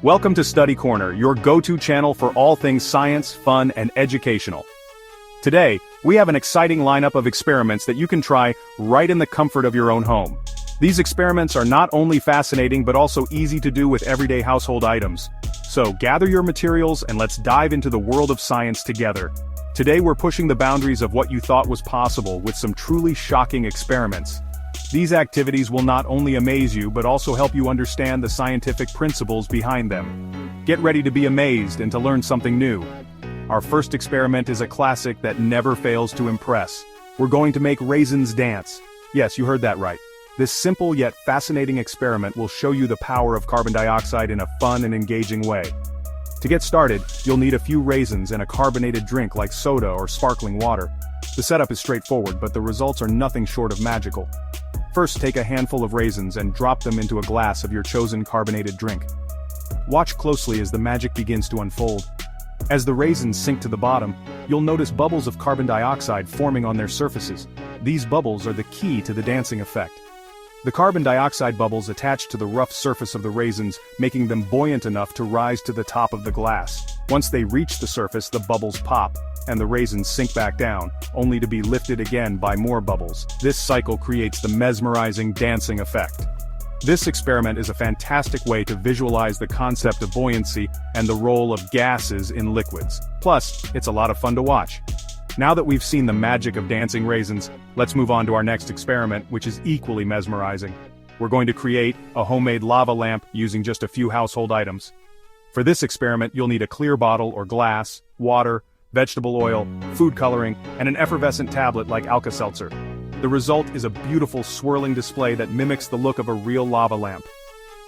Welcome to Study Corner, your go-to channel for all things science, fun, and educational. Today, we have an exciting lineup of experiments that you can try right in the comfort of your own home. These experiments are not only fascinating but also easy to do with everyday household items. So gather your materials and let's dive into the world of science together. Today we're pushing the boundaries of what you thought was possible with some truly shocking experiments. These activities will not only amaze you but also help you understand the scientific principles behind them. Get ready to be amazed and to learn something new. Our first experiment is a classic that never fails to impress. We're going to make raisins dance. Yes, you heard that right. This simple yet fascinating experiment will show you the power of carbon dioxide in a fun and engaging way. To get started, you'll need a few raisins and a carbonated drink like soda or sparkling water. The setup is straightforward, but the results are nothing short of magical. First, take a handful of raisins and drop them into a glass of your chosen carbonated drink. Watch closely as the magic begins to unfold. As the raisins sink to the bottom, you'll notice bubbles of carbon dioxide forming on their surfaces. These bubbles are the key to the dancing effect. The carbon dioxide bubbles attach to the rough surface of the raisins, making them buoyant enough to rise to the top of the glass. Once they reach the surface, the bubbles pop, and the raisins sink back down, only to be lifted again by more bubbles. This cycle creates the mesmerizing dancing effect. This experiment is a fantastic way to visualize the concept of buoyancy and the role of gases in liquids. Plus, it's a lot of fun to watch. Now that we've seen the magic of dancing raisins, let's move on to our next experiment, which is equally mesmerizing. We're going to create a homemade lava lamp using just a few household items. For this experiment, you'll need a clear bottle or glass, water, vegetable oil, food coloring, and an effervescent tablet like Alka-Seltzer. The result is a beautiful swirling display that mimics the look of a real lava lamp.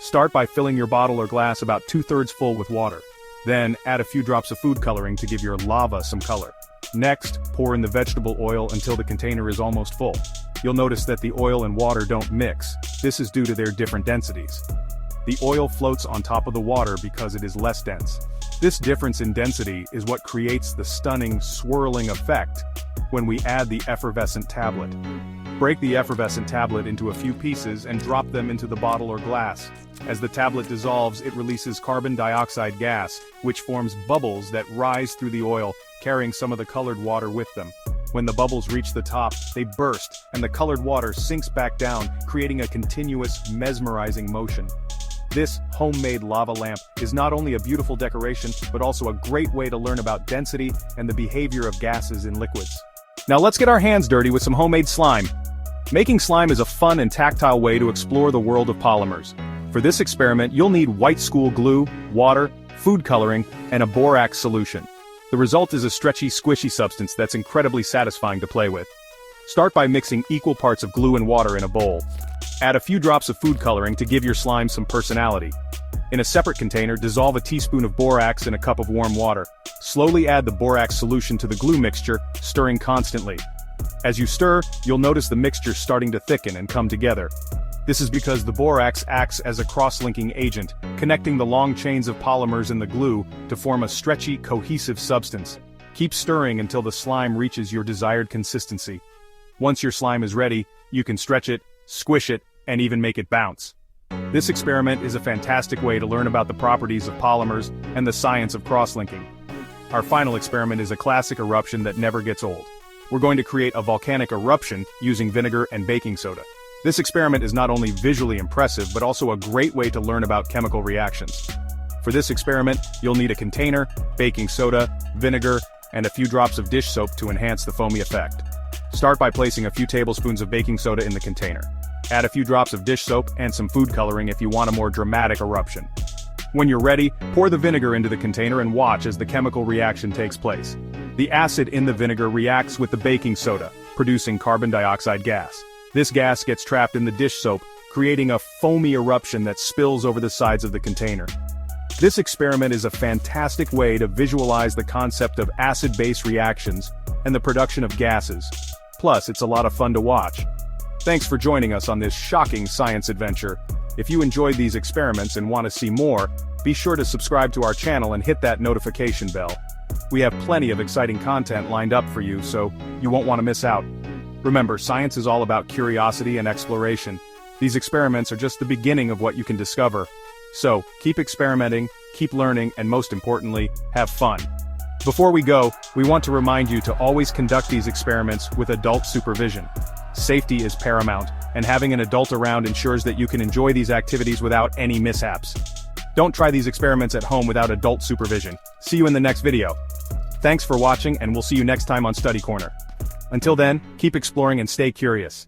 Start by filling your bottle or glass about 2/3 full with water. Then, add a few drops of food coloring to give your lava some color. Next, pour in the vegetable oil until the container is almost full. You'll notice that the oil and water don't mix. This is due to their different densities. The oil floats on top of the water because it is less dense. This difference in density is what creates the stunning, swirling effect when we add the effervescent tablet. Break the effervescent tablet into a few pieces and drop them into the bottle or glass. As the tablet dissolves, it releases carbon dioxide gas, which forms bubbles that rise through the oil, carrying some of the colored water with them. When the bubbles reach the top, they burst, and the colored water sinks back down, creating a continuous, mesmerizing motion. This homemade lava lamp is not only a beautiful decoration, but also a great way to learn about density and the behavior of gases in liquids. Now let's get our hands dirty with some homemade slime. Making slime is a fun and tactile way to explore the world of polymers. For this experiment, you'll need white school glue, water, food coloring, and a borax solution. The result is a stretchy, squishy substance that's incredibly satisfying to play with. Start by mixing equal parts of glue and water in a bowl. Add a few drops of food coloring to give your slime some personality. In a separate container, dissolve a teaspoon of borax in a cup of warm water. Slowly add the borax solution to the glue mixture, stirring constantly. As you stir, you'll notice the mixture starting to thicken and come together. This is because the borax acts as a cross-linking agent, connecting the long chains of polymers in the glue to form a stretchy, cohesive substance. Keep stirring until the slime reaches your desired consistency. Once your slime is ready, you can stretch it, squish it, and even make it bounce. This experiment is a fantastic way to learn about the properties of polymers and the science of cross-linking. Our final experiment is a classic eruption that never gets old. We're going to create a volcanic eruption using vinegar and baking soda. This experiment is not only visually impressive but also a great way to learn about chemical reactions. For this experiment, you'll need a container, baking soda, vinegar, and a few drops of dish soap to enhance the foamy effect. Start by placing a few tablespoons of baking soda in the container. Add a few drops of dish soap and some food coloring if you want a more dramatic eruption. When you're ready, pour the vinegar into the container and watch as the chemical reaction takes place. The acid in the vinegar reacts with the baking soda, producing carbon dioxide gas. This gas gets trapped in the dish soap, creating a foamy eruption that spills over the sides of the container. This experiment is a fantastic way to visualize the concept of acid-base reactions and the production of gases. Plus, it's a lot of fun to watch. Thanks for joining us on this shocking science adventure. If you enjoyed these experiments and want to see more, be sure to subscribe to our channel and hit that notification bell. We have plenty of exciting content lined up for you, so you won't want to miss out. Remember, science is all about curiosity and exploration. These experiments are just the beginning of what you can discover. So, keep experimenting, keep learning, and most importantly, have fun. Before we go, we want to remind you to always conduct these experiments with adult supervision. Safety is paramount, and having an adult around ensures that you can enjoy these activities without any mishaps. Don't try these experiments at home without adult supervision. See you in the next video. Thanks for watching, and we'll see you next time on Study Corner. Until then, keep exploring and stay curious.